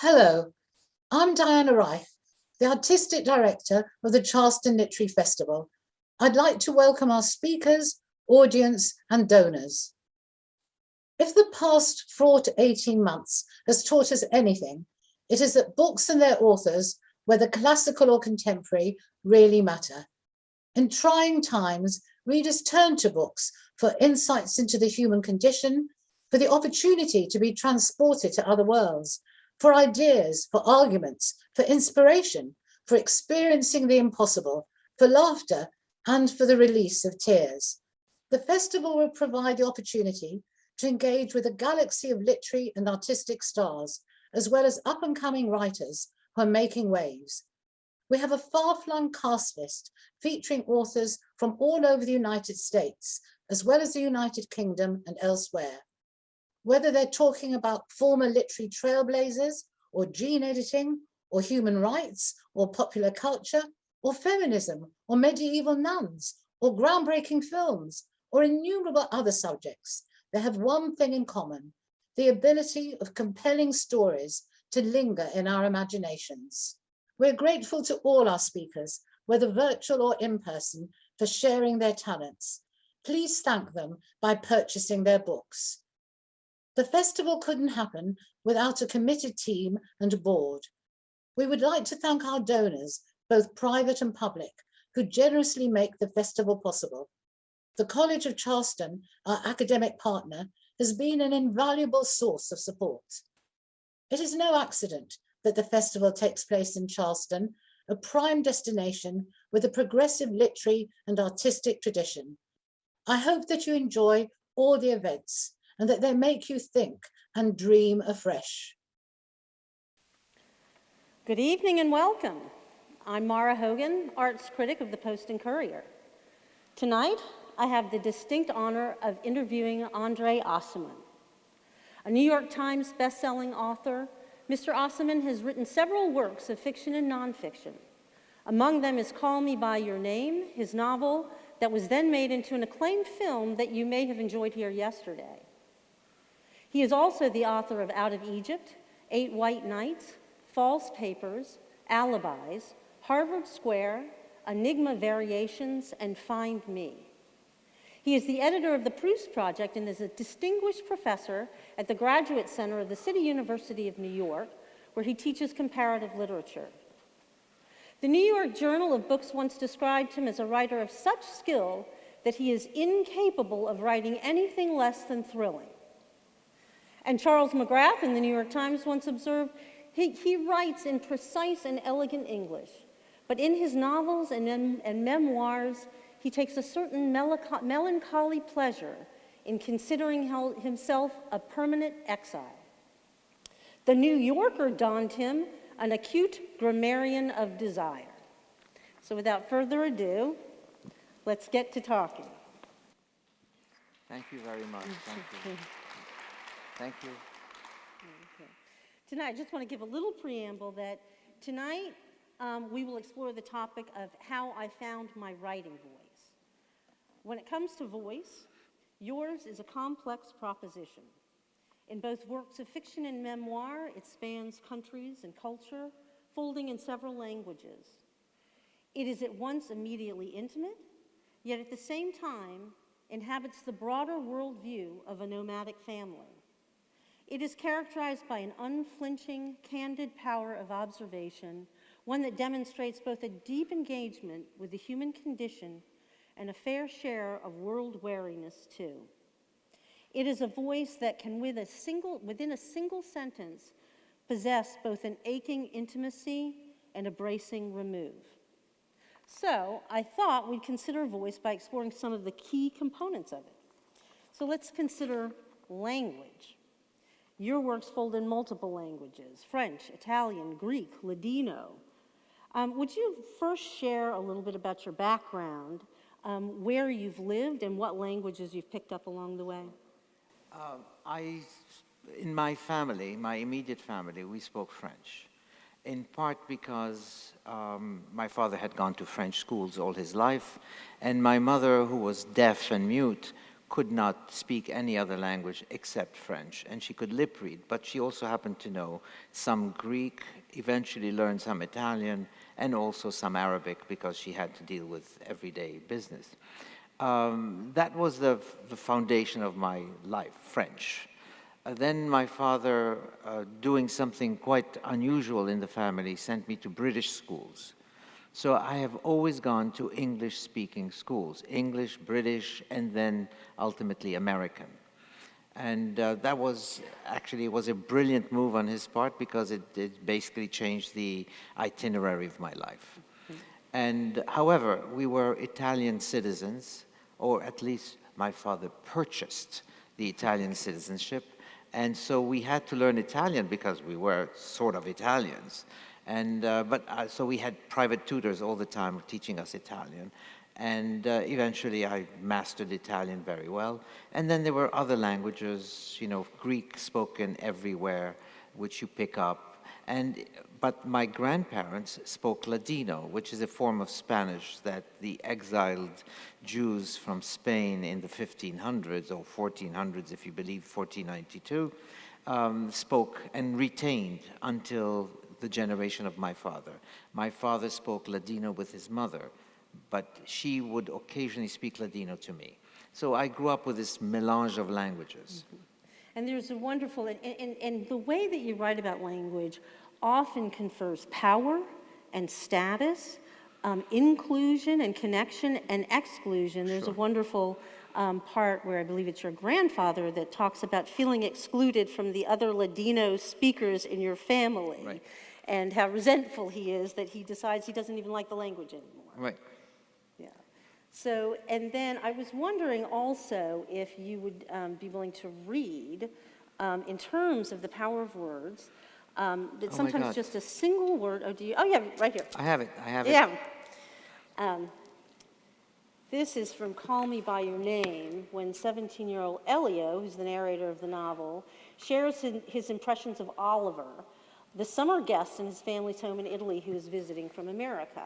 Hello, I'm Diana Reif, the Artistic Director of the Charleston Literary Festival. I'd like to welcome our speakers, audience, and donors. If the past 4 to 18 months has taught us anything, it is that books and their authors, whether classical or contemporary, really matter. In trying times, readers turn to books for insights into the human condition, for the opportunity to be transported to other worlds, for ideas, for arguments, for inspiration, for experiencing the impossible, for laughter, and for the release of tears. The festival will provide the opportunity to engage with a galaxy of literary and artistic stars, as well as up-and-coming writers who are making waves. We have a far-flung cast list featuring authors from all over the United States, as well as the United Kingdom and elsewhere. Whether they're talking about former literary trailblazers, or gene editing, or human rights, or popular culture, or feminism, or medieval nuns, or groundbreaking films, or innumerable other subjects, they have one thing in common: the ability of compelling stories to linger in our imaginations. We're grateful to all our speakers, whether virtual or in person, for sharing their talents. Please thank them by purchasing their books. The festival couldn't happen without a committed team and board. We would like to thank our donors, both private and public, who generously make the festival possible. The College of Charleston, our academic partner, has been an invaluable source of support. It is no accident that the festival takes place in Charleston, a prime destination with a progressive literary and artistic tradition. I hope that you enjoy all the events and that they make you think and dream afresh. Good evening and welcome. I'm Maura Hogan, arts critic of the Post and Courier. Tonight, I have the distinct honor of interviewing André Aciman. A New York Times best-selling author, Mr. Aciman has written several works of fiction and nonfiction. Among them is Call Me By Your Name, his novel that was then made into an acclaimed film that you may have enjoyed here yesterday. He is also the author of Out of Egypt, 8 White Nights, False Papers, Alibis, Harvard Square, Enigma Variations, and Find Me. He is the editor of the Proust Project and is a distinguished professor at the Graduate Center of the City University of New York, where he teaches comparative literature. The New York Journal of Books once described him as a writer of such skill that he is incapable of writing anything less than thrilling. And Charles McGrath in the New York Times once observed, he writes in precise and elegant English, but in his novels and memoirs, he takes a certain melancholy pleasure in considering himself a permanent exile. The New Yorker donned him an acute grammarian of desire. So without further ado, let's get to talking. Thank you very much. Thank you. Thank you. Okay. Tonight, I just want to give a little preamble that tonight we will explore the topic of how I found my writing voice. When it comes to voice, yours is a complex proposition. In both works of fiction and memoir, it spans countries and culture, folding in several languages. It is at once immediately intimate, yet at the same time inhabits the broader worldview of a nomadic family. It is characterized by an unflinching, candid power of observation, one that demonstrates both a deep engagement with the human condition and a fair share of world wariness too. It is a voice that can, within a single sentence, possess both an aching intimacy and a bracing remove. So I thought we'd consider voice by exploring some of the key components of it. So let's consider language. Your works fold in multiple languages: French, Italian, Greek, Ladino. Would you first share a little bit about your background, where you've lived, and what languages you've picked up along the way? In my family, my immediate family, we spoke French, in part because my father had gone to French schools all his life, and my mother, who was deaf and mute, could not speak any other language except French, and she could lip read, but she also happened to know some Greek, eventually learned some Italian, and also some Arabic because she had to deal with everyday business. That was the foundation of my life, French. Then my father, doing something quite unusual in the family, sent me to British schools. So I have always gone to English-speaking schools, English, British, and then ultimately American. And that was actually was a brilliant move on his part because it basically changed the itinerary of my life. And however, we were Italian citizens, or at least my father purchased the Italian citizenship. And so we had to learn Italian because we were sort of Italians. And, so we had private tutors all the time teaching us Italian. And eventually I mastered Italian very well. And then there were other languages, you know, Greek spoken everywhere, which you pick up. But my grandparents spoke Ladino, which is a form of Spanish that the exiled Jews from Spain in the 1500s, or 1400s if you believe 1492, spoke and retained until the generation of my father. My father spoke Ladino with his mother, but she would occasionally speak Ladino to me. So I grew up with this melange of languages. Mm-hmm. And there's a wonderful, and the way that you write about language often confers power and status, inclusion and connection and exclusion. There's a wonderful part where I believe it's your grandfather that talks about feeling excluded from the other Ladino speakers in your family. Right. And how resentful he is that he decides he doesn't even like the language anymore. Right. Yeah. So, and then I was wondering also if you would be willing to read, in terms of the power of words, that sometimes just a single word, oh yeah, right here. I have it. Yeah. This is from Call Me By Your Name, when 17-year-old Elio, who's the narrator of the novel, shares his impressions of Oliver, the summer guest in his family's home in Italy who is visiting from America.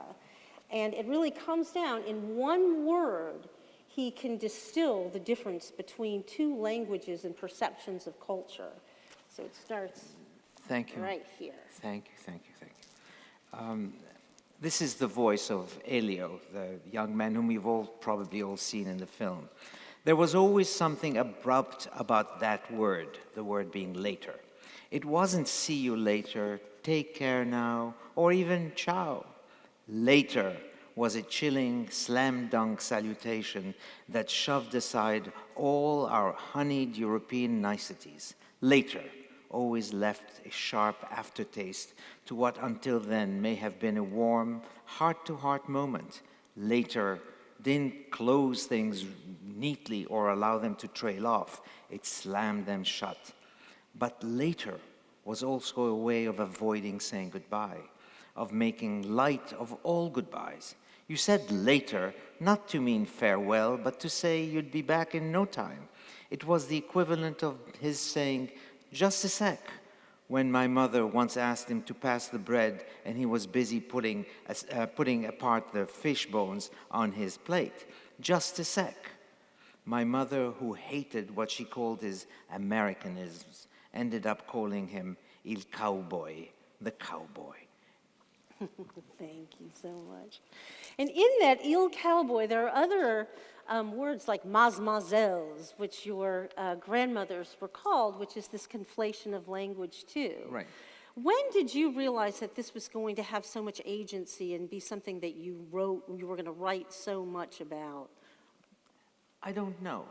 And it really comes down, in one word, he can distill the difference between two languages and perceptions of culture. So it starts right here. Thank you. This is the voice of Elio, the young man whom you've probably all seen in the film. There was always something abrupt about that word, the word being later. It wasn't see you later, take care now, or even ciao. Later was a chilling slam-dunk salutation that shoved aside all our honeyed European niceties. Later always left a sharp aftertaste to what until then may have been a warm, heart-to-heart moment. Later didn't close things neatly or allow them to trail off. It slammed them shut. But later was also a way of avoiding saying goodbye, of making light of all goodbyes. You said later, not to mean farewell, but to say you'd be back in no time. It was the equivalent of his saying, just a sec, when my mother once asked him to pass the bread and he was busy putting apart the fish bones on his plate. Just a sec. My mother, who hated what she called his Americanisms, ended up calling him Il Cowboy, the cowboy. Thank you so much. And in that Il Cowboy, there are other words like mademoiselles, which your grandmothers were called, which is this conflation of language too. Right. When did you realize that this was going to have so much agency and be something that you were going to write so much about? I don't know.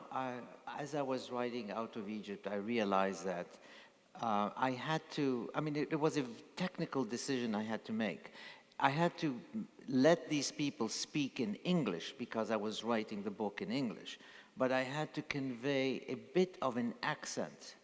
As I was writing Out of Egypt, I realized that I had to, it was a technical decision I had to make. I had to let these people speak in English because I was writing the book in English, but I had to convey a bit of an accent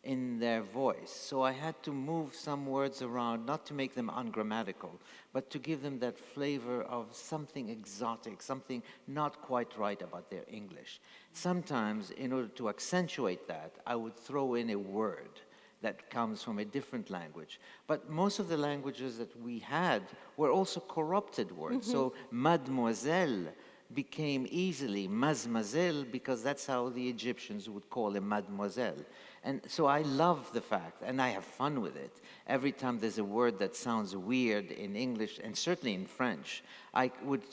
in their voice. So I had to move some words around, not to make them ungrammatical, but to give them that flavor of something exotic, something not quite right about their English. Sometimes, in order to accentuate that, I would throw in a word that comes from a different language. But most of the languages that we had were also corrupted words. So mademoiselle became easily mademoiselle because that's how the Egyptians would call a mademoiselle. And so I love the fact, and I have fun with it. Every time there's a word that sounds weird in English, and certainly in French, I would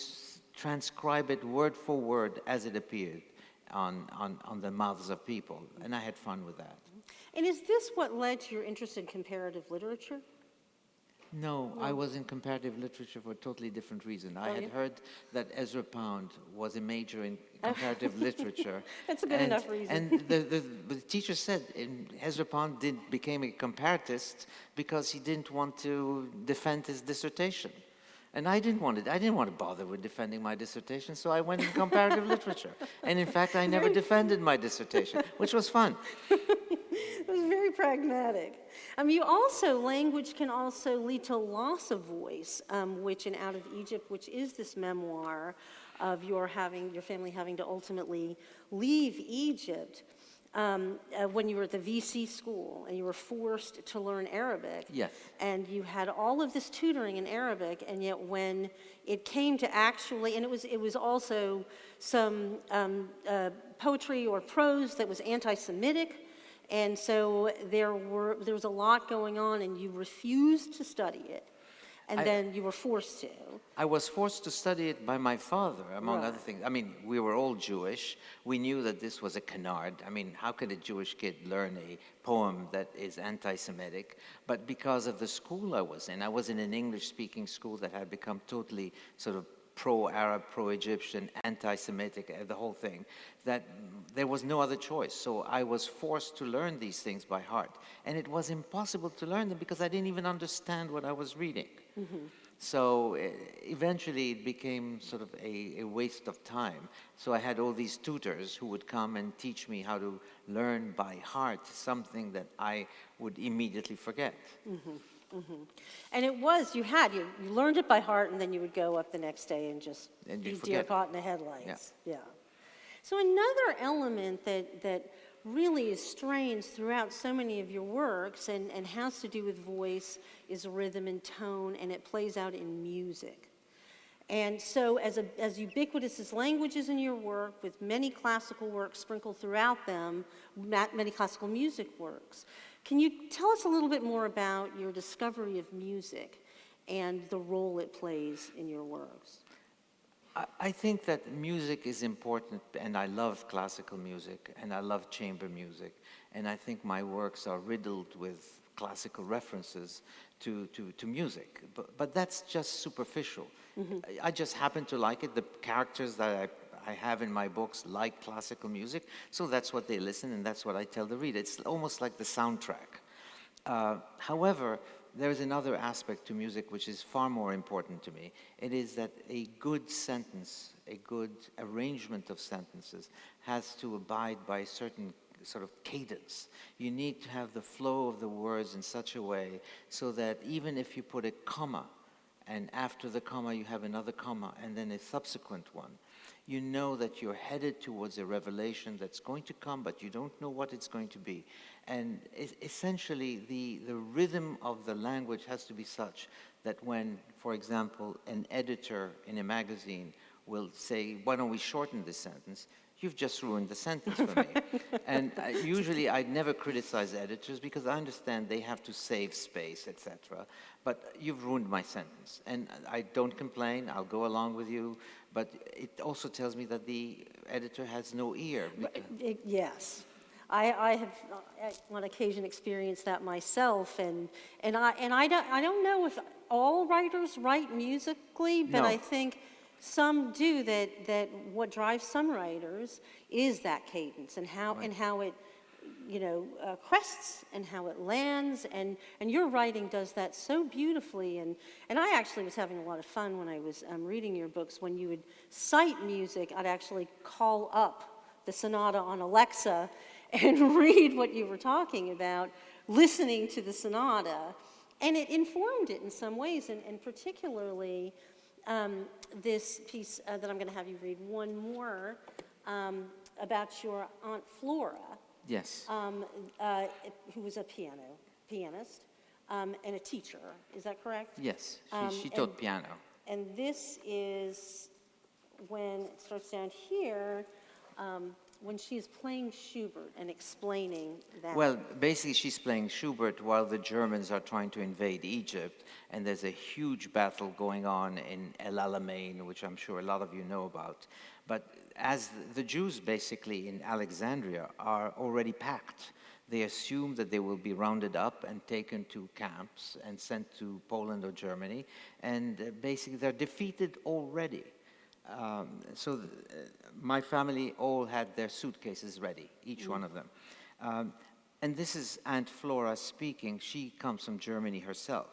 transcribe it word for word as it appeared on the mouths of people. And I had fun with that. And is this what led to your interest in comparative literature? No, I was in comparative literature for a totally different reason. I had heard that Ezra Pound was a major in comparative literature. That's a good enough reason. And the teacher said Ezra Pound became a comparatist because he didn't want to defend his dissertation. And I didn't want to bother with defending my dissertation, so I went in comparative literature. And in fact, I never defended my dissertation, which was fun. It was very pragmatic. Language can also lead to loss of voice, which in Out of Egypt, which is this memoir of your family having to ultimately leave Egypt, when you were at the VC school and you were forced to learn Arabic. Yes. And you had all of this tutoring in Arabic, and yet when it came to actually, and it was also some poetry or prose that was anti-Semitic, and so there was a lot going on, and you refused to study it, and then you were forced to. I was forced to study it by my father, among Right. other things. I mean, we were all Jewish. We knew that this was a canard. I mean, how could a Jewish kid learn a poem that is anti-Semitic? But because of the school I was in an English-speaking school that had become totally sort of pro-Arab, pro-Egyptian, anti-Semitic, the whole thing, that there was no other choice. So I was forced to learn these things by heart. And it was impossible to learn them because I didn't even understand what I was reading. Mm-hmm. So eventually it became sort of a waste of time. So I had all these tutors who would come and teach me how to learn by heart something that I would immediately forget. Mm-hmm. Mm-hmm. And it was, you learned it by heart, and then you would go up the next day and just be deer caught in the headlights. Yeah. So another element that really is strange throughout so many of your works and has to do with voice is rhythm and tone, and it plays out in music. And so as ubiquitous as languages in your work, with many classical works sprinkled throughout them, many classical music works, can you tell us a little bit more about your discovery of music and the role it plays in your works? I think that music is important, and I love classical music, and I love chamber music, and I think my works are riddled with classical references to music, but that's just superficial. Mm-hmm. I just happen to like it. The characters that I have in my books like classical music, so that's what they listen, and that's what I tell the reader. It's almost like the soundtrack. However, there is another aspect to music which is far more important to me. It is that a good sentence, a good arrangement of sentences, has to abide by a certain sort of cadence. You need to have the flow of the words in such a way so that even if you put a comma, and after the comma you have another comma, and then a subsequent one, you know that you're headed towards a revelation that's going to come, but you don't know what it's going to be. And essentially, the rhythm of the language has to be such that when, for example, an editor in a magazine will say, why don't we shorten this sentence? You've just ruined the sentence for me. And usually I'd never criticize editors because I understand they have to save space, etc. But you've ruined my sentence. And I don't complain, I'll go along with you, but it also tells me that the editor has no ear. Yes. I have on occasion experienced that myself, and I don't know if all writers write musically, but no. I think some do. That what drives some writers is that cadence and how right. and how it crests and how it lands, and your writing does that so beautifully. And I actually was having a lot of fun when I was reading your books. When you would cite music, I'd actually call up the sonata on Alexa and read what you were talking about, listening to the sonata, and it informed it in some ways, and particularly this piece that I'm going to have you read one more about your Aunt Flora. Yes. Who was a pianist, and a teacher. Is that correct? Yes, she taught piano. And this is when it starts down here, when she's playing Schubert and explaining that. Well, basically she's playing Schubert while the Germans are trying to invade Egypt, and there's a huge battle going on in El Alamein, which I'm sure a lot of you know about. But as the Jews basically in Alexandria are already packed, they assume that they will be rounded up and taken to camps and sent to Poland or Germany, and basically they're defeated already. My family all had their suitcases ready, each one of them. And this is Aunt Flora speaking. She comes from Germany herself.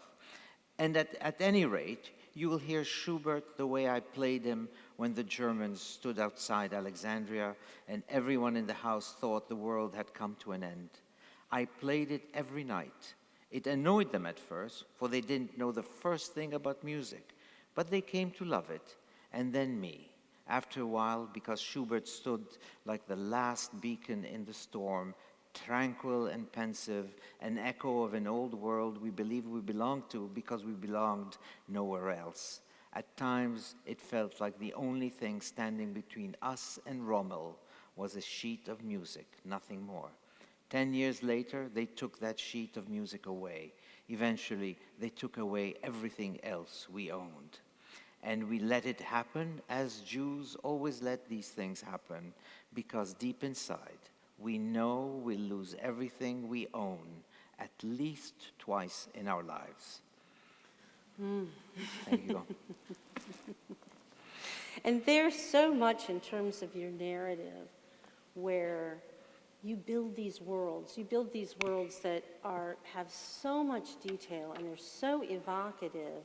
And at any rate, you will hear Schubert the way I played him when the Germans stood outside Alexandria and everyone in the house thought the world had come to an end. I played it every night. It annoyed them at first, for they didn't know the first thing about music, but they came to love it. And then me. After a while, because Schubert stood like the last beacon in the storm, tranquil and pensive, an echo of an old world we believed we belonged to because we belonged nowhere else. At times, it felt like the only thing standing between us and Rommel was a sheet of music, nothing more. 10 years later, they took that sheet of music away. Eventually, they took away everything else we owned. And we let it happen as Jews always let these things happen, because deep inside, we know we'll lose everything we own at least twice in our lives. There you go. And there's so much in terms of your narrative where you build these worlds. You build these worlds that have so much detail and they're so evocative.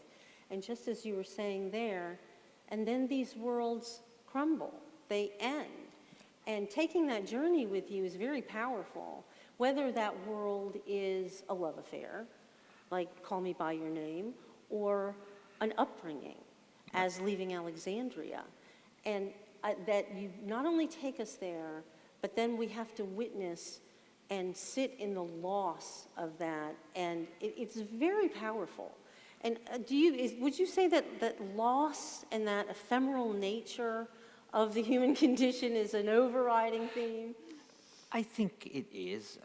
And just as you were saying there, and then these worlds crumble, they end. And taking that journey with you is very powerful, whether that world is a love affair, like Call Me By Your Name, or an upbringing as leaving Alexandria. And that you not only take us there, but then we have to witness and sit in the loss of that. And it's very powerful. And would you say that loss and that ephemeral nature of the human condition is an overriding theme? I think it is.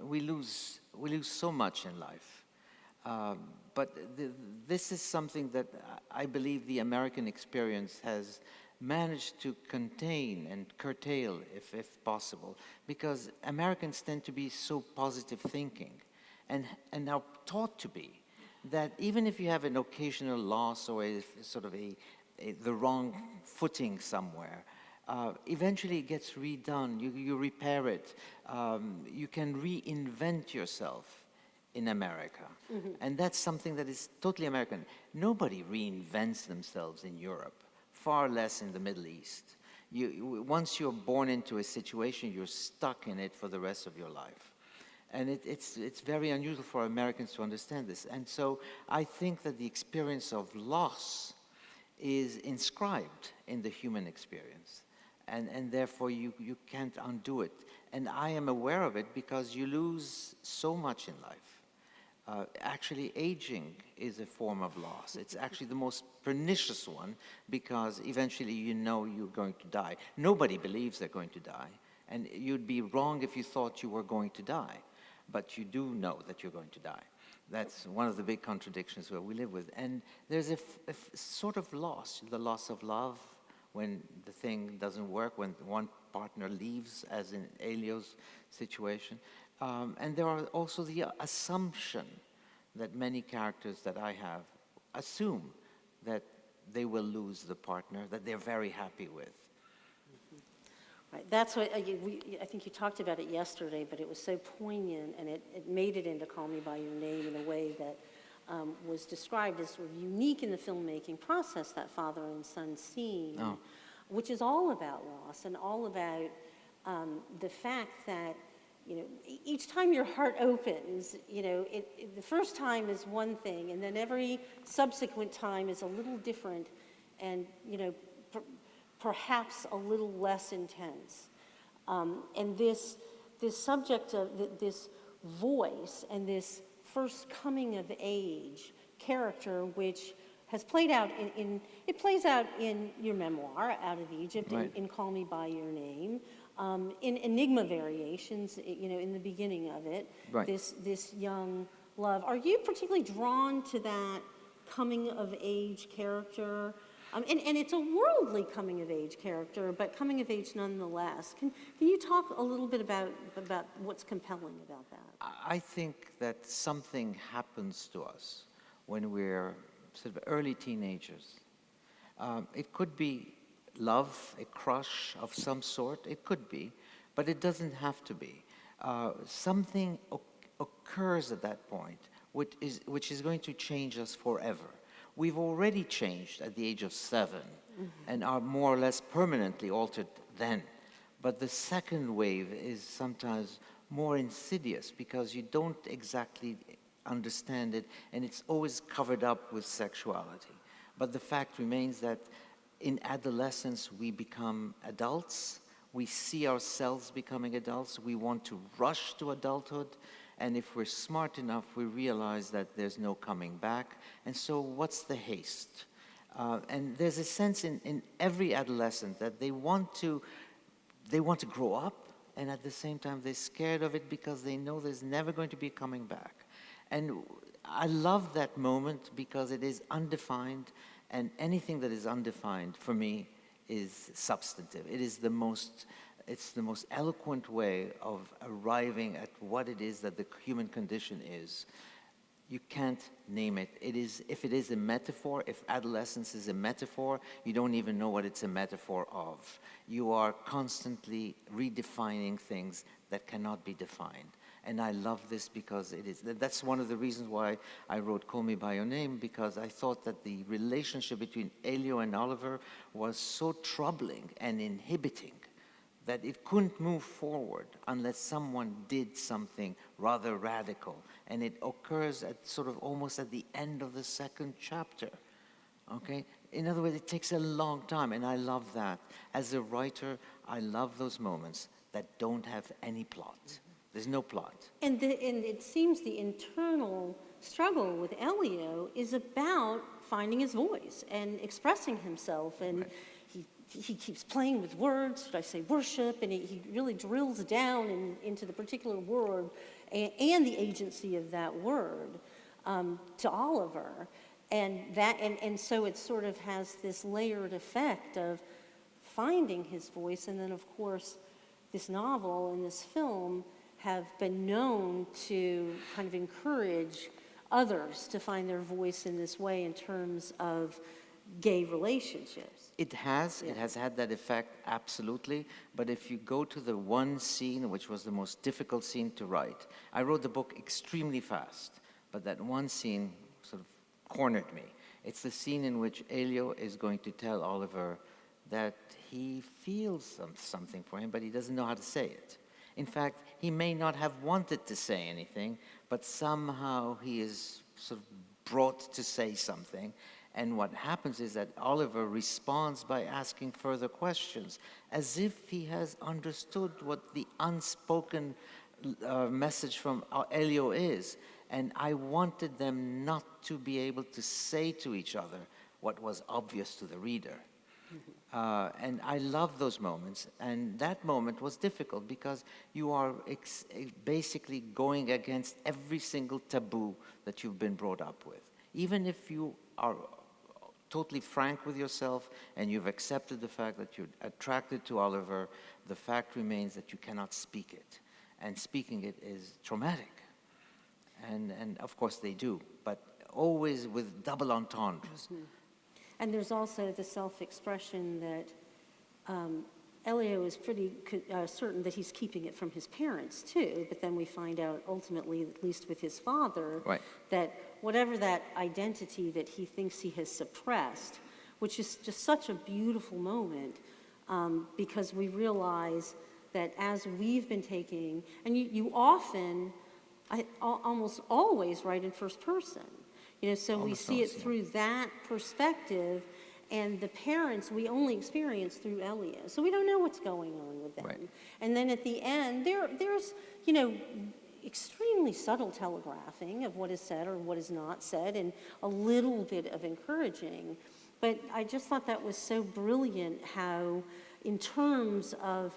We lose so much in life. But this is something that I believe the American experience has managed to contain and curtail, if possible, because Americans tend to be so positive thinking and are taught to be. That even if you have an occasional loss or the wrong footing somewhere, eventually it gets redone. You repair it. You can reinvent yourself in America. Mm-hmm. And that's something that is totally American. Nobody reinvents themselves in Europe, far less in the Middle East. Once you're born into a situation, you're stuck in it for the rest of your life. And it's very unusual for Americans to understand this. And so I think that the experience of loss is inscribed in the human experience. And therefore you can't undo it. And I am aware of it because you lose so much in life. Actually, aging is a form of loss. It's actually the most pernicious one because eventually you know you're going to die. Nobody believes they're going to die. And you'd be wrong if you thought you were going to die. But you do know that you're going to die. That's one of the big contradictions where we live with. And there's a sort of loss, the loss of love when the thing doesn't work, when one partner leaves, as in Elio's situation. And there are also the assumption that many characters that I have assume that they will lose the partner that they're very happy with. Right. That's what I think you talked about it yesterday, but it was so poignant, and it made it into Call Me By Your Name in a way that was described as sort of unique in the filmmaking process, that father and son scene, which is all about loss and all about the fact that, each time your heart opens, the first time is one thing, and then every subsequent time is a little different, and, perhaps a little less intense. And this subject of this voice and this first coming of age character, which has played out it plays out in your memoir, Out of Egypt, Right. in Call Me By Your Name, in Enigma Variations, in the beginning of it, Right. this young love. Are you particularly drawn to that coming of age character? And it's a worldly coming of age character, but coming of age nonetheless. Can you talk a little bit about what's compelling about that? I think that something happens to us when we're sort of early teenagers. It could be love, a crush of some sort. It could be, but it doesn't have to be. Something occurs at that point, which is going to change us forever. We've already changed at the age of 7 and are more or less permanently altered then. But the second wave is sometimes more insidious because you don't exactly understand it, and it's always covered up with sexuality. But the fact remains that in adolescence we become adults, we see ourselves becoming adults, we want to rush to adulthood, and if we're smart enough, we realize that there's no coming back. And so what's the haste? And there's a sense in every adolescent that they want to grow up, and at the same time they're scared of it because they know there's never going to be coming back. And I love that moment because it is undefined, and anything that is undefined for me is substantive. It's the most eloquent way of arriving at what it is that the human condition is. You can't name it. If it is a metaphor, if adolescence is a metaphor, you don't even know what it's a metaphor of. You are constantly redefining things that cannot be defined. And I love this because that's one of the reasons why I wrote Call Me By Your Name, because I thought that the relationship between Elio and Oliver was so troubling and inhibiting that it couldn't move forward unless someone did something rather radical. And it occurs at sort of almost at the end of the second chapter, okay? In other words, it takes a long time, and I love that. As a writer, I love those moments that don't have any plot. There's no plot. And it seems the internal struggle with Elio is about finding his voice and expressing himself, and right. He keeps playing with words. Should I say worship? And he really drills down into the particular word and the agency of that word to Oliver, and so it sort of has this layered effect of finding his voice. And then, of course, this novel and this film have been known to kind of encourage others to find their voice in this way in terms of gay relationships. It has had that effect, absolutely. But if you go to the one scene, which was the most difficult scene to write, I wrote the book extremely fast, but that one scene sort of cornered me. It's the scene in which Elio is going to tell Oliver that he feels something for him, but he doesn't know how to say it. In fact, he may not have wanted to say anything, but somehow he is sort of brought to say something. And what happens is that Oliver responds by asking further questions, as if he has understood what the unspoken message from Elio is. And I wanted them not to be able to say to each other what was obvious to the reader. And I love those moments. And that moment was difficult because you are basically going against every single taboo that you've been brought up with. Even if you are totally frank with yourself and you've accepted the fact that you're attracted to Oliver, the fact remains that you cannot speak it. And speaking it is traumatic. And of course they do, but always with double entendres. Mm-hmm. And there's also the self-expression that Elio is pretty certain that he's keeping it from his parents too, but then we find out ultimately, at least with his father, right, that whatever that identity that he thinks he has suppressed, which is just such a beautiful moment, because we realize that as we've been taking, and you often, almost always write in first person, so we see it through that perspective, and the parents we only experience through Elio, so we don't know what's going on with them. Right. And then at the end, there's extremely subtle telegraphing of what is said or what is not said, and a little bit of encouraging. But I just thought that was so brilliant how, in terms of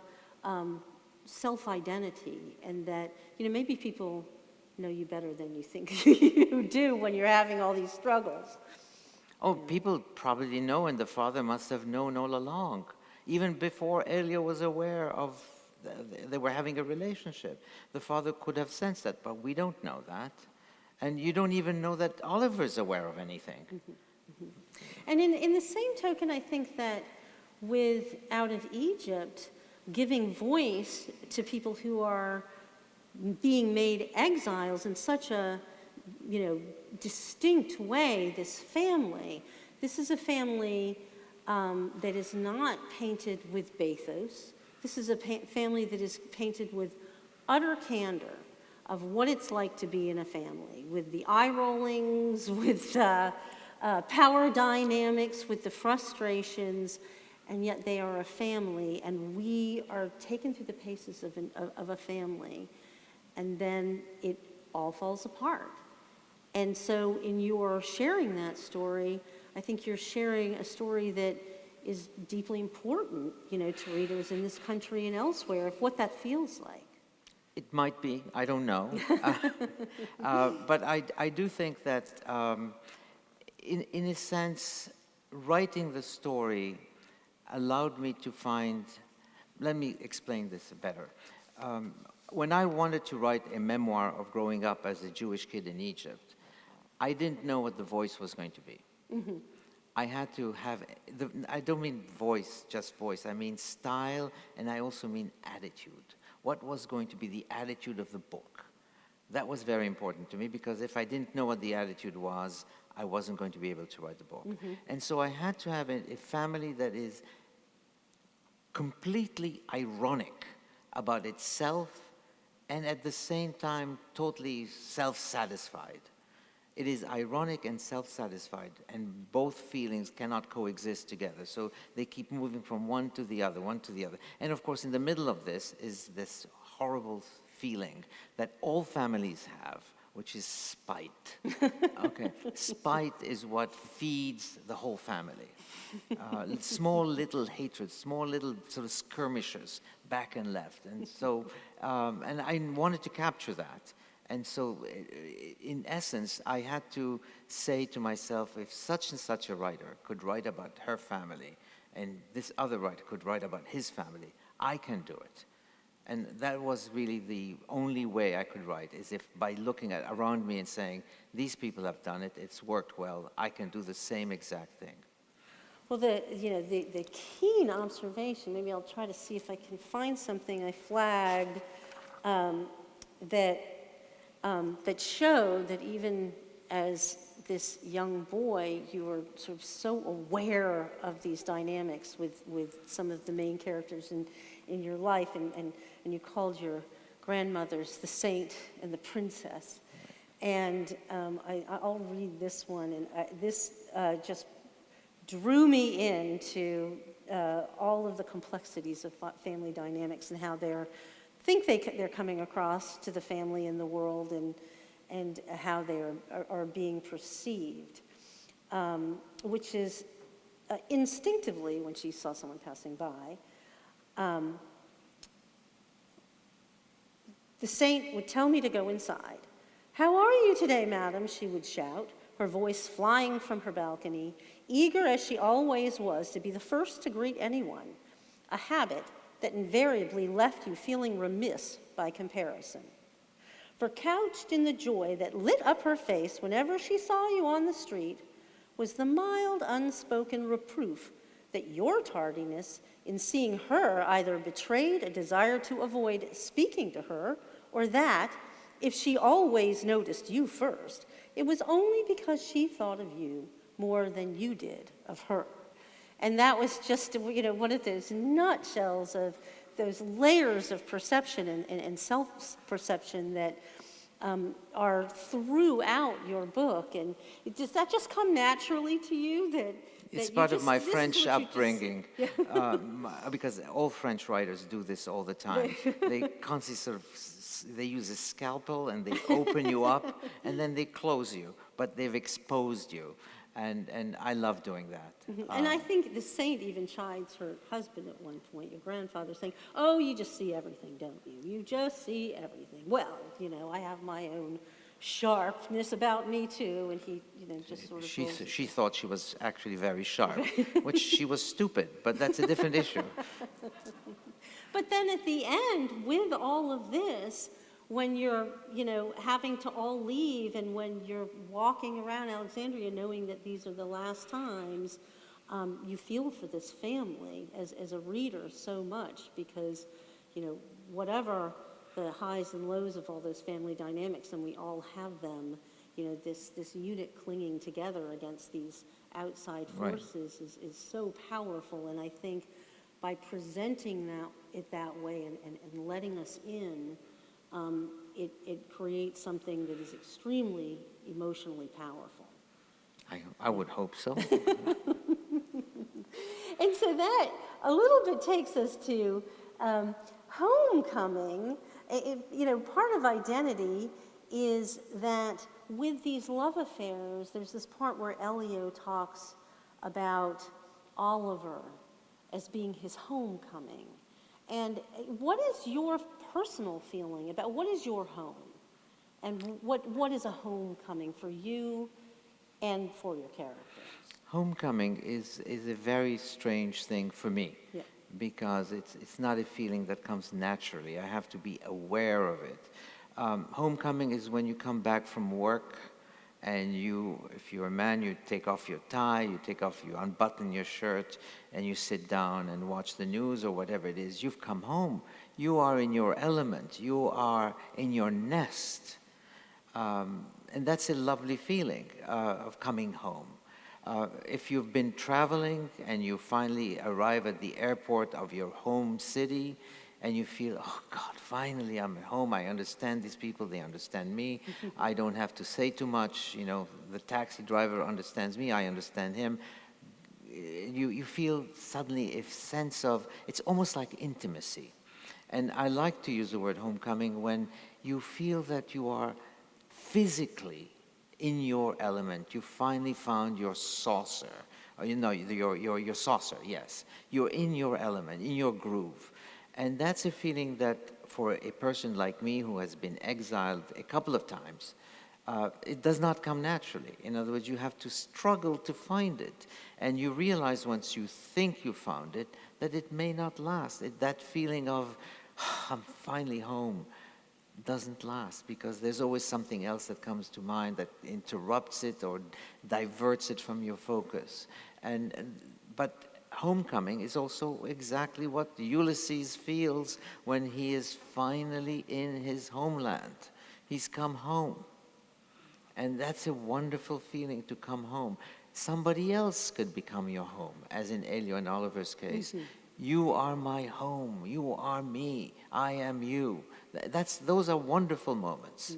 self-identity, and that, maybe people know you better than you think you do when you're having all these struggles. Oh, people probably know, and the father must have known all along, even before Elia was aware of they were having a relationship. The father could have sensed that, but we don't know that. And you don't even know that Oliver's aware of anything. Mm-hmm. Mm-hmm. And in the same token, I think that with Out of Egypt, giving voice to people who are being made exiles in such a, distinct way, this is a family that is not painted with bathos. This is a family that is painted with utter candor of what it's like to be in a family, with the eye rollings, with power dynamics, with the frustrations, and yet they are a family, and we are taken through the paces of a family, and then it all falls apart. And so in your sharing that story, I think you're sharing a story that is deeply important, to readers in this country and elsewhere, of what that feels like. It might be, I don't know. But I do think that, in a sense, writing the story allowed me to find, let me explain this better. When I wanted to write a memoir of growing up as a Jewish kid in Egypt, I didn't know what the voice was going to be. Mm-hmm. I had to have, I don't mean voice, just voice. I mean style, and I also mean attitude. What was going to be the attitude of the book? That was very important to me, because if I didn't know what the attitude was, I wasn't going to be able to write the book. Mm-hmm. And so I had to have a family that is completely ironic about itself, and at the same time totally self-satisfied. It is ironic and self-satisfied, and both feelings cannot coexist together. So they keep moving from one to the other, one to the other. And of course, in the middle of this is this horrible feeling that all families have, which is spite. Okay, spite is what feeds the whole family. Small little hatreds, small little sort of skirmishes back and left. And so, and I wanted to capture that. And so, in essence, I had to say to myself, if such and such a writer could write about her family, and this other writer could write about his family, I can do it. And that was really the only way I could write, is if by looking at around me and saying, these people have done it, it's worked well, I can do the same exact thing. Well, the keen observation, maybe I'll try to see if I can find something I flagged that showed that even as this young boy, you were sort of so aware of these dynamics with some of the main characters in your life, and you called your grandmothers the saint and the princess. And I'll read this one, and this just drew me into all of the complexities of family dynamics and how they're coming across to the family in the world, and how they are being perceived, which is instinctively, when she saw someone passing by, the saint would tell me to go inside. "How are you today, madam?" she would shout, her voice flying from her balcony, eager as she always was to be the first to greet anyone, a habit that invariably left you feeling remiss by comparison. For couched in the joy that lit up her face whenever she saw you on the street was the mild, unspoken reproof that your tardiness in seeing her either betrayed a desire to avoid speaking to her, or that, if she always noticed you first, it was only because she thought of you more than you did of her. And that was just, one of those nutshells of those layers of perception and self-perception that are throughout your book. And does that just come naturally to you? It's part of my French upbringing, because all French writers do this all the time. They constantly sort of they use a scalpel and they open you up and then they close you, but they've exposed you. And I love doing that. And I think the saint even chides her husband at one point, your grandfather, saying, "Oh, you just see everything, don't you? You just see everything." Well, I have my own sharpness about me too, and he, just sort of. She thought she was actually very sharp, which she was stupid, but that's a different issue. But then at the end, with all of this, when you're, having to all leave, and when you're walking around Alexandria knowing that these are the last times, you feel for this family as a reader so much, because, whatever the highs and lows of all those family dynamics, and we all have them, this unit clinging together against these outside forces is so powerful. And I think by presenting it that way and letting us in, it creates something that is extremely emotionally powerful. I would hope so. And so that a little bit takes us to homecoming. Part of identity is that with these love affairs, there's this part where Elio talks about Oliver as being his homecoming. And what is your personal feeling about what is your home? And what is a homecoming for you and for your characters? Homecoming is a very strange thing for me. Yeah. Because it's not a feeling that comes naturally. I have to be aware of it. Homecoming is when you come back from work and if you're a man, you take off your tie, you unbutton your shirt, and you sit down and watch the news or whatever it is. You've come home. You are in your element. You are in your nest. And that's a lovely feeling of coming home. If you've been traveling and you finally arrive at the airport of your home city and you feel, oh God, finally I'm at home, I understand these people, they understand me, I don't have to say too much, the taxi driver understands me, I understand him. You feel suddenly a sense of, it's almost like intimacy. And I like to use the word homecoming when you feel that you are physically in your element. You finally found your saucer, or your saucer, yes. You're in your element, in your groove. And that's a feeling that for a person like me who has been exiled a couple of times, it does not come naturally. In other words, you have to struggle to find it. And you realize once you think you found it, that it may not last. That feeling of, I'm finally home, doesn't last, because there's always something else that comes to mind that interrupts it or diverts it from your focus. But homecoming is also exactly what Ulysses feels when he is finally in his homeland. He's come home. And that's a wonderful feeling, to come home. Somebody else could become your home, as in Elio and Oliver's case. Mm-hmm. You are my home. You are me. I am you. Those are wonderful moments.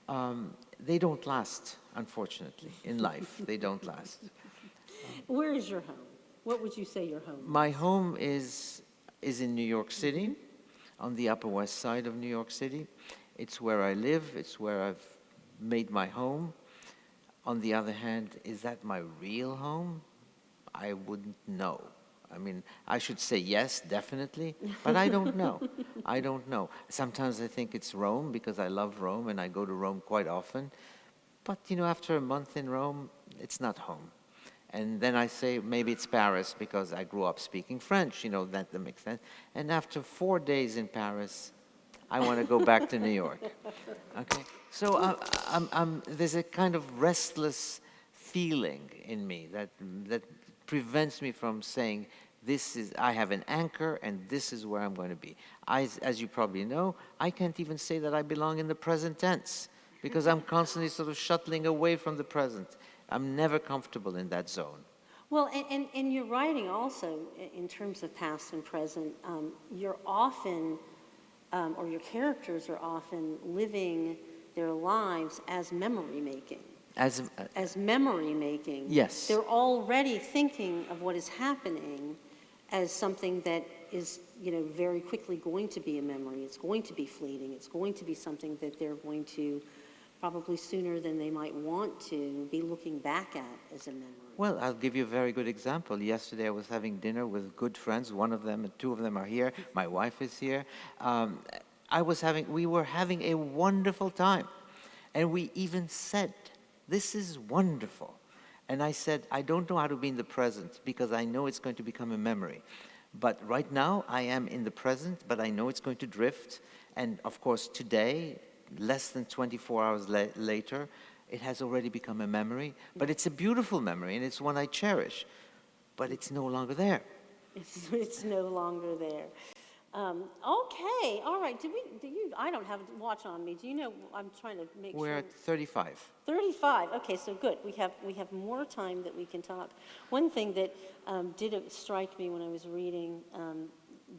Mm-hmm. They don't last, unfortunately, in life. They don't last. Where is your home? What would you say your home is? My home is in New York City, on the Upper West Side of New York City. It's where I live. It's where I've made my home. On the other hand, is that my real home? I wouldn't know. I mean, I should say yes, definitely, but I don't know. I don't know. Sometimes I think it's Rome, because I love Rome and I go to Rome quite often. But, after a month in Rome, it's not home. And then I say maybe it's Paris, because I grew up speaking French, that makes sense. And after 4 days in Paris, I want to go back to New York. Okay? So there's a kind of restless feeling in me that prevents me from saying, I have an anchor and this is where I'm going to be. As you probably know, I can't even say that I belong in the present tense, because I'm constantly sort of shuttling away from the present. I'm never comfortable in that zone. Well, and your writing also, in terms of past and present, you're often, or your characters are often living their lives as memory making. As memory making. Yes. They're already thinking of what is happening, as something that is, very quickly going to be a memory. It's going to be fleeting. It's going to be something that they're going to, probably sooner than they might want to, be looking back at as a memory. Well, I'll give you a very good example. Yesterday I was having dinner with good friends. One of them, two of them are here. My wife is here. We were having a wonderful time. And we even said, this is wonderful. And I said, I don't know how to be in the present because I know it's going to become a memory. But right now I am in the present, but I know it's going to drift. And of course today, less than 24 hours later, it has already become a memory. But it's a beautiful memory and it's one I cherish. But it's no longer there. It's no longer there. Okay, all right. I don't have a watch on me. Do you know? I'm trying to make sure. We're at 35. 35. Okay, so good. We have more time that we can talk. One thing that did strike me when I was reading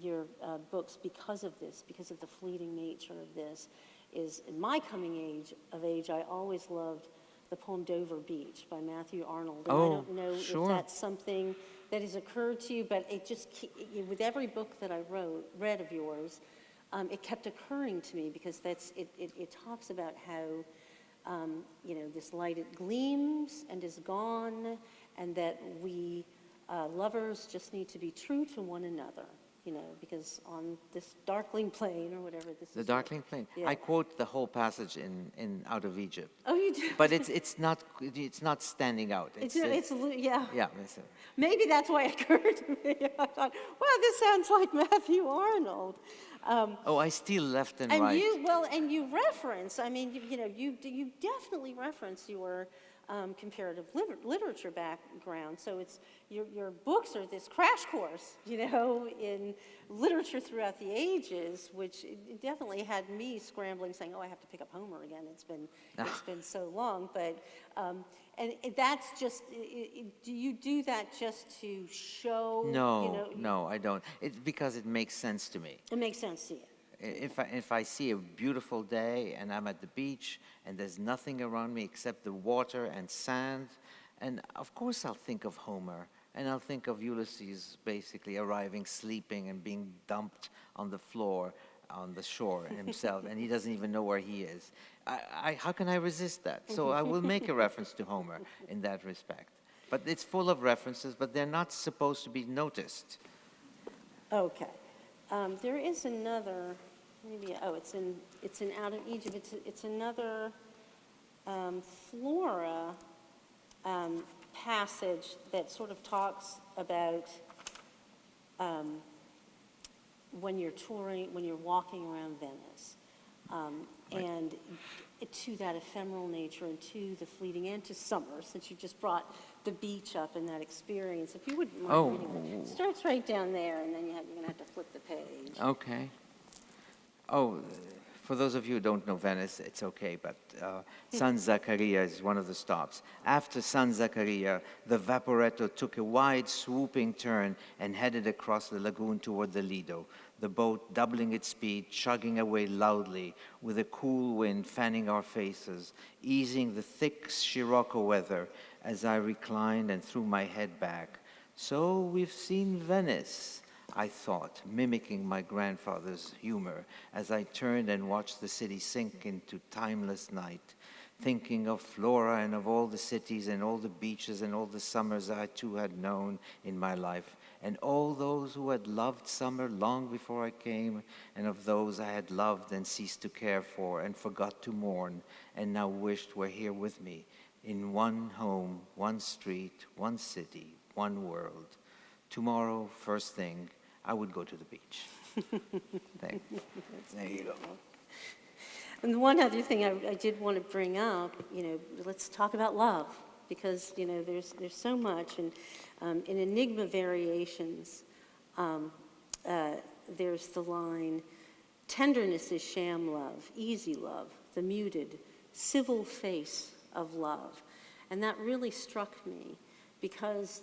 your books because of the fleeting nature of this, is in my coming of age, I always loved the poem Dover Beach by Matthew Arnold. And I don't know if that's something that has occurred to you, but it just, with every book that I read of yours, it kept occurring to me because it talks about how, this light, it gleams and is gone, and that we lovers just need to be true to one another. Because on this darkling plain or whatever this is. The darkling plain. Yeah. I quote the whole passage in Out of Egypt. Oh, you do? But it's not standing out. Yeah. Yeah. Maybe that's why it occurred to me. I thought, well, this sounds like Matthew Arnold. I steal left and right. right. You reference. I mean, you definitely reference your comparative literature background. So it's your books are this crash course, in literature throughout the ages, which definitely had me scrambling, saying, "Oh, I have to pick up Homer again. It's been so long." But and that's just. Do you do that just to show? No, I don't. It's because it makes sense to me. It makes sense to you. If I see a beautiful day and I'm at the beach and there's nothing around me except the water and sand, and of course I'll think of Homer and I'll think of Ulysses basically arriving, sleeping and being dumped on the floor on the shore himself, and he doesn't even know where he is. How can I resist that? So I will make a reference to Homer in that respect. But it's full of references, but they're not supposed to be noticed. Okay. There is another, it's in Out of Egypt. It's another flora passage that sort of talks about when you're touring, when you're walking around Venice, and to that ephemeral nature and to the fleeting and to summer, since you just brought the beach up in that experience. If you wouldn't mind reading it. It starts right down there, and then you're going to have to flip the page. Okay. For those of you who don't know Venice, it's okay, but San Zaccaria is one of the stops. After San Zaccaria, the Vaporetto took a wide, swooping turn and headed across the lagoon toward the Lido, the boat doubling its speed, chugging away loudly, with a cool wind fanning our faces, easing the thick Scirocco weather as I reclined and threw my head back. So we've seen Venice, I thought, mimicking my grandfather's humor as I turned and watched the city sink into timeless night, thinking of Flora and of all the cities and all the beaches and all the summers I too had known in my life, and all those who had loved summer long before I came, and of those I had loved and ceased to care for and forgot to mourn, and now wished were here with me, in one home, one street, one city, one world. Tomorrow, first thing, I would go to the beach. There you go. And one other thing I did want to bring up, let's talk about love, because, there's so much. And in Enigma Variations, there's the line, "Tenderness is sham love, easy love, the muted, civil face of love." And that really struck me, because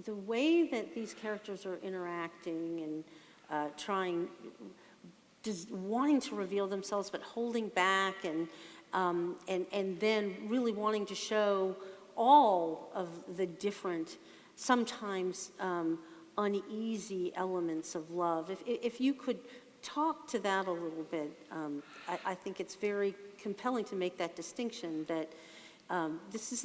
the way that these characters are interacting and wanting to reveal themselves, but holding back, and then really wanting to show all of the different, sometimes uneasy elements of love. If you could talk to that a little bit, I think it's very compelling to make that distinction that this is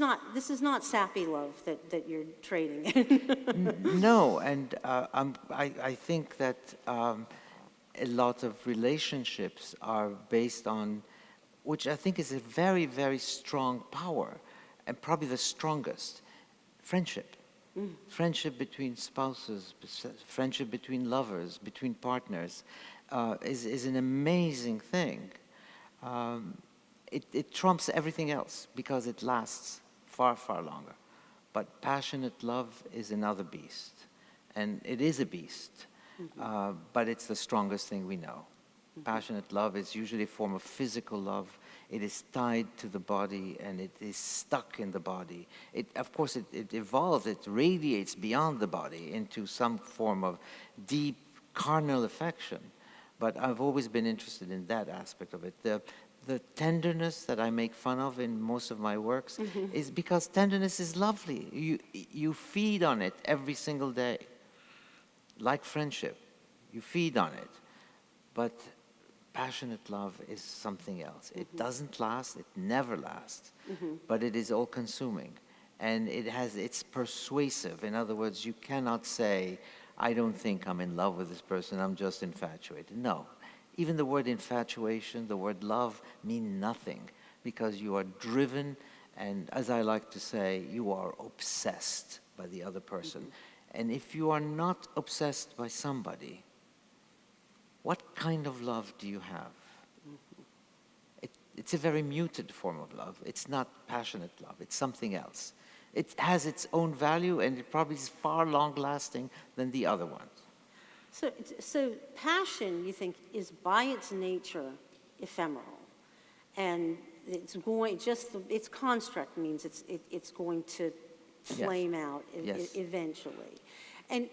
not sappy love that you're trading in. No, and I think that a lot of relationships are based on, which I think is a very, very strong power, and probably the strongest, friendship. Friendship between spouses, friendship between lovers, between partners, is an amazing thing. It trumps everything else because it lasts far, far longer. But passionate love is another beast. And it is a beast, but it's the strongest thing we know. Passionate love is usually a form of physical love. It is tied to the body and it is stuck in the body. Of course, it evolves, it radiates beyond the body into some form of deep carnal affection. But I've always been interested in that aspect of it. The tenderness that I make fun of in most of my works is because tenderness is lovely. You feed on it every single day. Like friendship, you feed on it. But passionate love is something else. It doesn't last, it never lasts, but it is all-consuming. And it's persuasive. In other words, you cannot say, I don't think I'm in love with this person, I'm just infatuated. No. Even the word infatuation, the word love mean nothing because you are driven, and as I like to say, you are obsessed by the other person. And if you are not obsessed by somebody, what kind of love do you have? It's a very muted form of love. It's not passionate love. It's something else. It has its own value, and it probably is far long-lasting than the other ones. So passion, you think, is by its nature ephemeral, and it's going its construct means it's going to flame out eventually. And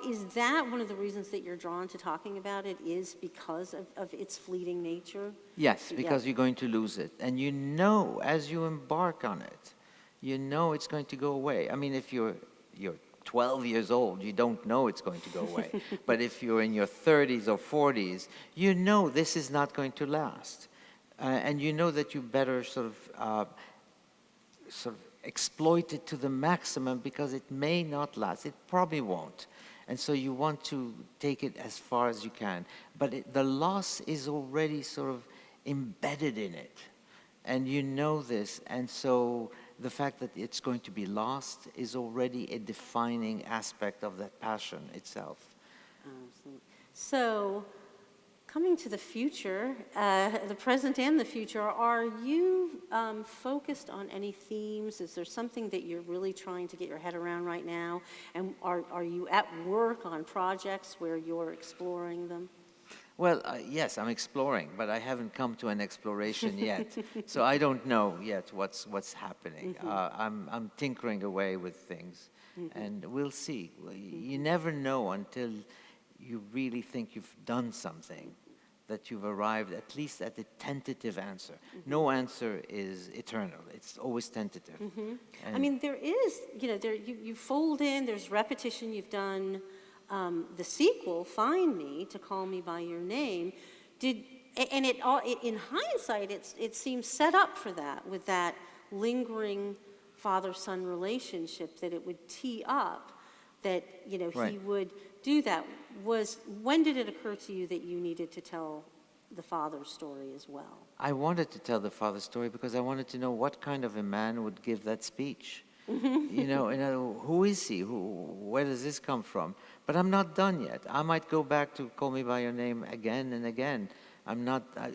is that one of the reasons that you're drawn to talking about it, is because of its fleeting nature? Yes, because you're going to lose it. And you know, as you embark on it, you know it's going to go away. I mean, if you're 12 years old, you don't know it's going to go away. But if you're in your 30s or 40s, you know this is not going to last. And you know that you better sort of exploit it to the maximum because it may not last. It probably won't. And so you want to take it as far as you can. But the loss is already sort of embedded in it. And you know this. And so the fact that it's going to be lost is already a defining aspect of that passion itself. So, coming to the future, the present and the future, are you focused on any themes? Is there something that you're really trying to get your head around right now? And are you at work on projects where you're exploring them? Well, yes, I'm exploring, but I haven't come to an exploration yet. So I don't know yet what's happening. I'm tinkering away with things, and we'll see. You never know until you really think you've done something, that you've arrived at least at a tentative answer. No answer is eternal. It's always tentative. I mean, there is, you fold in, there's repetition. You've done the sequel, Find Me, To Call Me By Your Name. In hindsight, it seems set up for that, with that lingering father-son relationship, that it would tee up, that, Right. he would do that. When did it occur to you that you needed to tell the father's story as well? I wanted to tell the father's story because I wanted to know what kind of a man would give that speech. Who is he? Where does this come from? But I'm not done yet. I might go back to Call Me By Your Name again and again.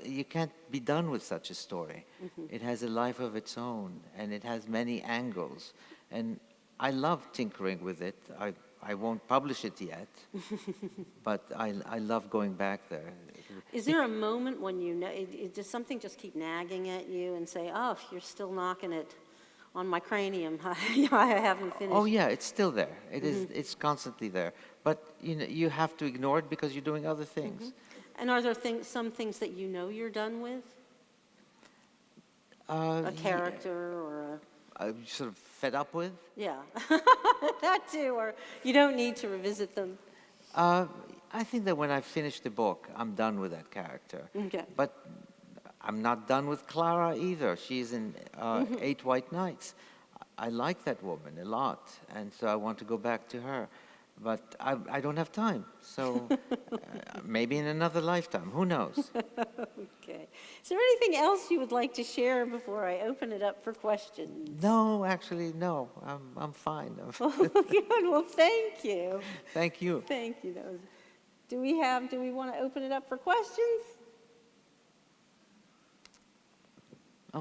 You can't be done with such a story. It has a life of its own, and it has many angles. And I love tinkering with it. I won't publish it yet, but I love going back there. Is there a moment when does something just keep nagging at you and say, oh, you're still knocking it on my cranium, I haven't finished? Oh yeah, it's still there. It is. It's constantly there. But you have to ignore it because you're doing other things. And are there some things that you're done with? A character or sort of fed up with. Yeah, that too, or you don't need to revisit them. I think that when I finish the book, I'm done with that character. Okay. But I'm not done with Clara either. She's in Eight White Nights. I like that woman a lot, and so I want to go back to her. But I don't have time, so maybe in another lifetime, who knows? Okay. Is there anything else you would like to share before I open it up for questions? No, actually, no. I'm fine. Good. Well, thank you. Thank you. Thank you. Do we want to open it up for questions?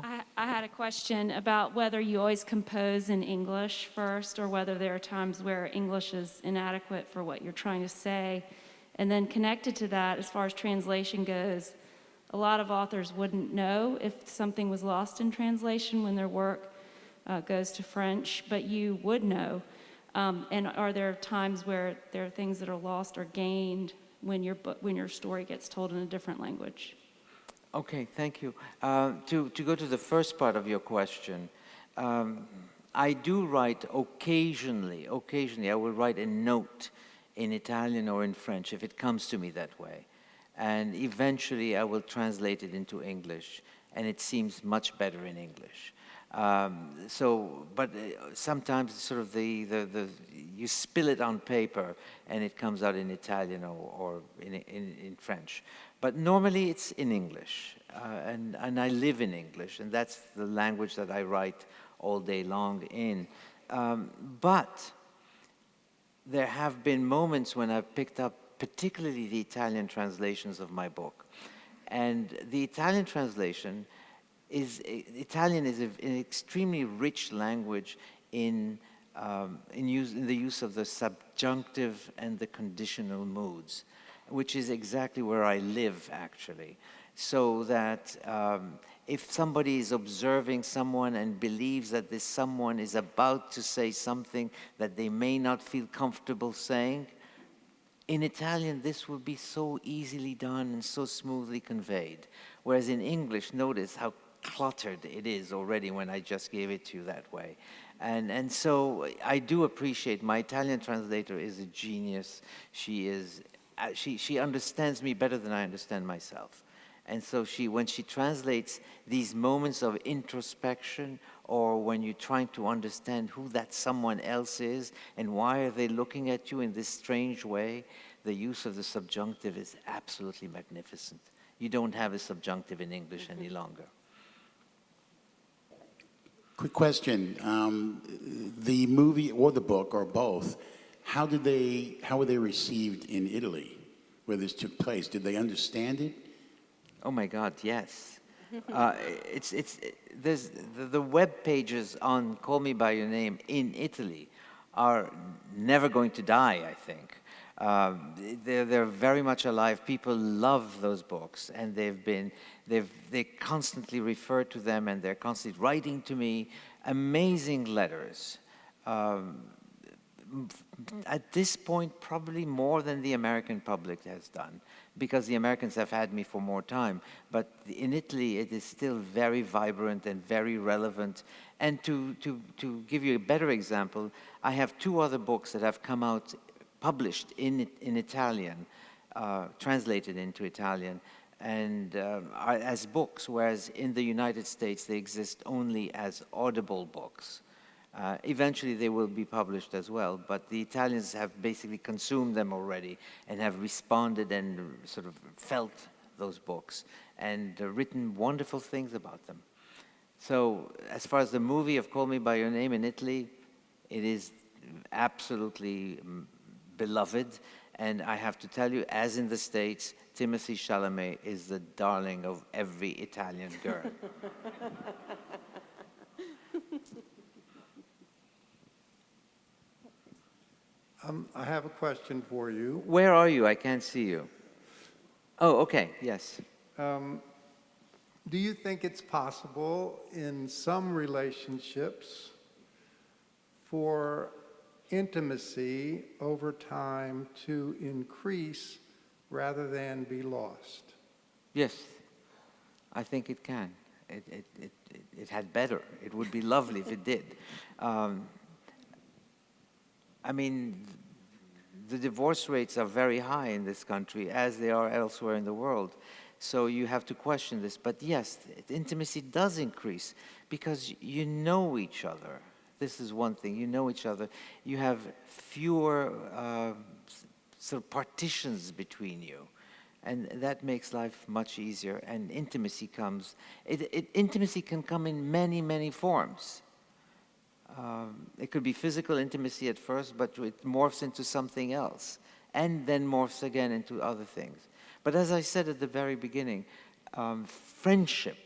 I had a question about whether you always compose in English first or whether there are times where English is inadequate for what you're trying to say. And then connected to that, as far as translation goes, a lot of authors wouldn't know if something was lost in translation when their work goes to French, but you would know. And are there times where there are things that are lost or gained when your story gets told in a different language? Okay, thank you. To go to the first part of your question, I do write occasionally, I will write a note in Italian or in French if it comes to me that way. And eventually I will translate it into English, and it seems much better in English. But sometimes sort of you spill it on paper and it comes out in Italian or in French. But normally it's in English, and I live in English, and that's the language that I write all day long in. But there have been moments when I've picked up particularly the Italian translations of my book. And the Italian translation Italian is an extremely rich language in the use of the subjunctive and the conditional moods, which is exactly where I live, actually. So that if somebody is observing someone and believes that this someone is about to say something that they may not feel comfortable saying, in Italian, this would be so easily done and so smoothly conveyed. Whereas in English, notice how cluttered it is already when I just gave it to you that way. And so I do appreciate my Italian translator is a genius. She understands me better than I understand myself. And so when she translates these moments of introspection, or when you're trying to understand who that someone else is and why are they looking at you in this strange way, the use of the subjunctive is absolutely magnificent. You don't have a subjunctive in English any longer. Quick question. The movie or the book or both, how were they received in Italy where this took place? Did they understand it? Oh my God, yes. There's the web pages on Call Me By Your Name in Italy are never going to die, I think. They're very much alive. People love those books, and they constantly refer to them, and they're constantly writing to me amazing letters. At this point, probably more than the American public has done, because the Americans have had me for more time. But in Italy, it is still very vibrant and very relevant. And to give you a better example, I have 2 other books that have come out, published in Italian, translated into Italian, and as books, whereas in the United States, they exist only as audible books. Eventually they will be published as well, but the Italians have basically consumed them already and have responded and sort of felt those books and written wonderful things about them. So as far as the movie of Call Me By Your Name in Italy, it is absolutely beloved, and I have to tell you, as in the States, Timothée Chalamet is the darling of every Italian girl. I have a question for you. Where are you? I can't see you. Oh, okay, yes. Do you think it's possible in some relationships for intimacy over time to increase rather than be lost? Yes, I think it can. It had better. It would be lovely if it did. I mean, the divorce rates are very high in this country, as they are elsewhere in the world. So you have to question this. But yes, intimacy does increase because you know each other. This is one thing. You know each other. You have fewer sort of partitions between you. And that makes life much easier. And intimacy comes. Intimacy can come in many, many forms. It could be physical intimacy at first, but it morphs into something else, and then morphs again into other things. But as I said at the very beginning, friendship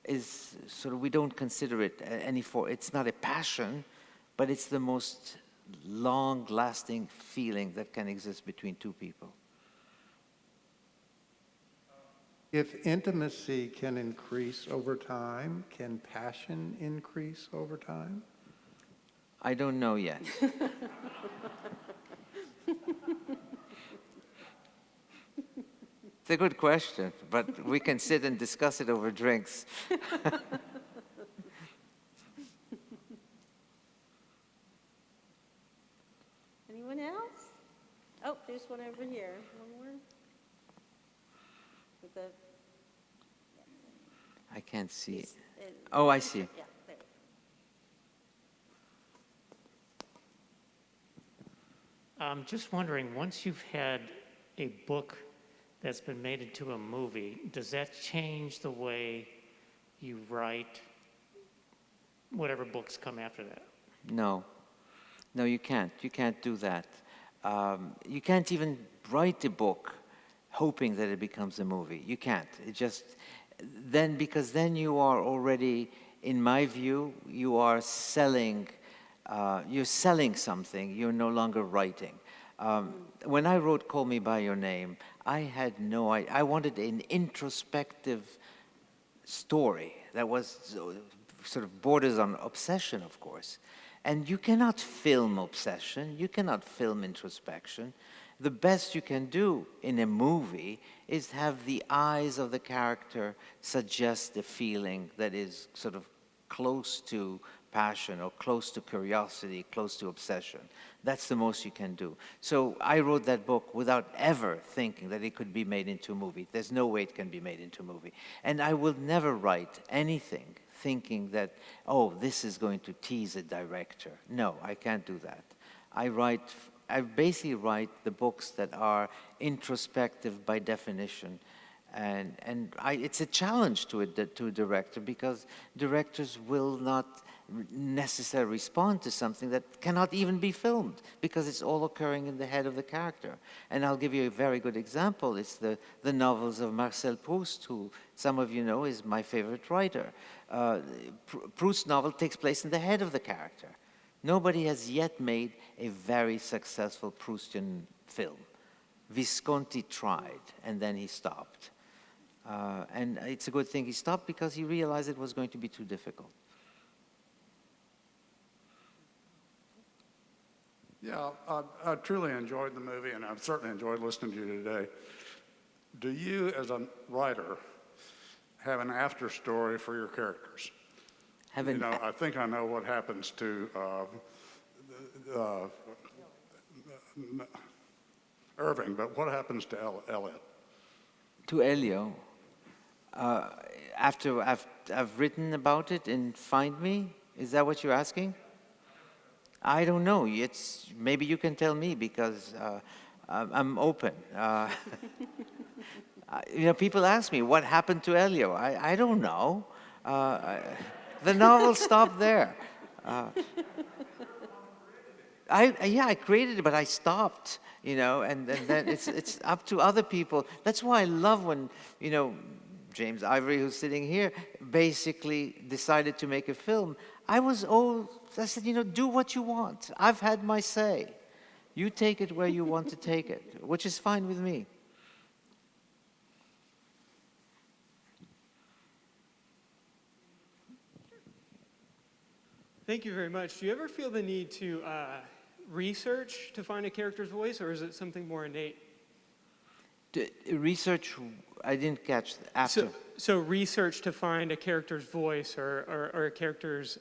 is sort of, we don't consider it it's not a passion, but it's the most long-lasting feeling that can exist between two people. If intimacy can increase over time, can passion increase over time? I don't know yet. It's a good question, but we can sit and discuss it over drinks. Anyone else? Oh, there's one over here. One more. With the, I can't see it. uh, Oh, I see. Yeah, there. I'm just wondering, once you've had a book that's been made into a movie, does that change the way you write whatever books come after that? No. No, you can't. You can't do that. You can't even write a book hoping that it becomes a movie. You can't. It just, because then you are already, in my view, you are selling, you're selling something, you're no longer writing. When I wrote Call Me By Your Name, I had no idea. I wanted an introspective story that was sort of borders on obsession, of course. And you cannot film obsession, you cannot film introspection. The best you can do in a movie is have the eyes of the character suggest a feeling that is sort of close to passion or close to curiosity, close to obsession. That's the most you can do. So I wrote that book without ever thinking that it could be made into a movie. There's no way it can be made into a movie. And I will never write anything thinking that, oh, this is going to tease a director. No, I can't do that. I basically write the books that are introspective by definition. And it's a challenge to a director because directors will not necessarily respond to something that cannot even be filmed because it's all occurring in the head of the character. And I'll give you a very good example. It's the novels of Marcel Proust, who some of you know is my favorite writer. Proust's novel takes place in the head of the character. Nobody has yet made a very successful Proustian film. Visconti tried, and then he stopped. And it's a good thing he stopped because he realized it was going to be too difficult. Yeah, I truly enjoyed the movie, and I've certainly enjoyed listening to you today. Do you, as a writer, have an after story for your characters? I think I know what happens to Irving, but what happens to Elliot? To Elio, after I've written about it in Find Me, is that what you're asking? I don't know. Maybe you can tell me because I'm open. People ask me what happened to Elio. I don't know. The novel stopped there. I created it, but I stopped. And then it's up to other people. That's why I love when James Ivory, who's sitting here, basically decided to make a film. I said, do what you want. I've had my say. You take it where you want to take it, which is fine with me. Thank you very much. Do you ever feel the need to research to find a character's voice, or is it something more innate? Research, I didn't catch after. So research to find a character's voice or a character's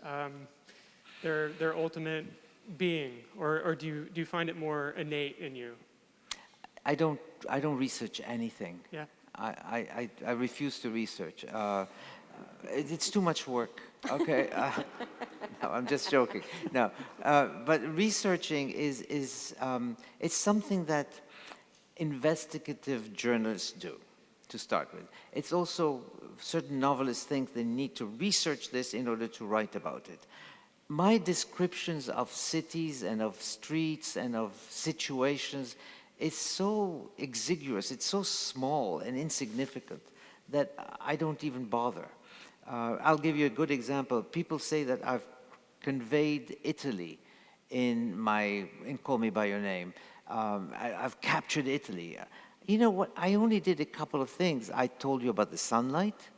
their ultimate being, or do you find it more innate in you? I don't research anything. Yeah. I refuse to research. It's too much work. Okay. No, I'm just joking. No, but researching is it's something that investigative journalists do, to start with. It's also certain novelists think they need to research this in order to write about it. My descriptions of cities and of streets and of situations is so exiguous, it's so small and insignificant that I don't even bother. I'll give you a good example. People say that I've conveyed Italy in Call Me By Your Name. I've captured Italy. You know what? I only did a couple of things. I told you about the sunlight.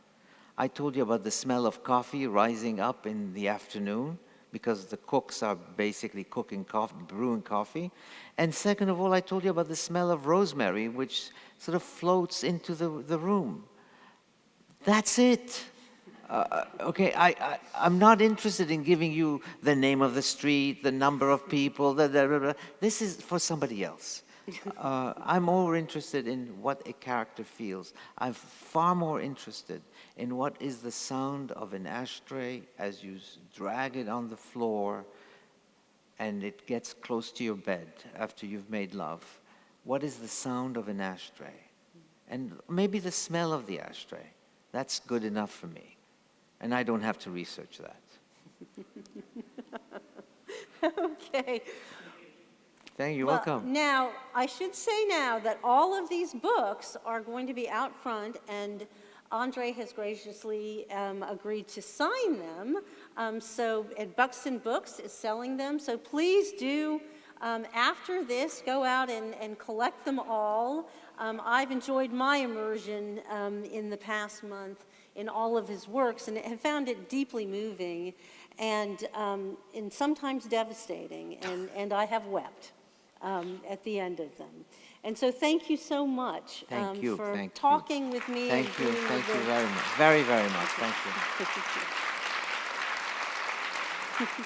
I told you about the smell of coffee rising up in the afternoon, because the cooks are basically cooking coffee, brewing coffee. And second of all, I told you about the smell of rosemary, which sort of floats into the room. That's it. Okay, I'm not interested in giving you the name of the street, the number of people, this is for somebody else. I'm more interested in what a character feels. I'm far more interested in what is the sound of an ashtray as you drag it on the floor and it gets close to your bed after you've made love. What is the sound of an ashtray? And maybe the smell of the ashtray. That's good enough for me. And I don't have to research that. Okay. Thank you. Well, Welcome. now, I should say now that all of these books are going to be out front, and Andre has graciously agreed to sign them. So Buxton Books is selling them. So please do, after this, go out and collect them all. I've enjoyed my immersion in the past month in all of his works, and have found it deeply moving and sometimes devastating, and I have wept at the end of them. And so thank you so much for talking with me. Thank you very much. Very, very much. Thank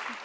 you.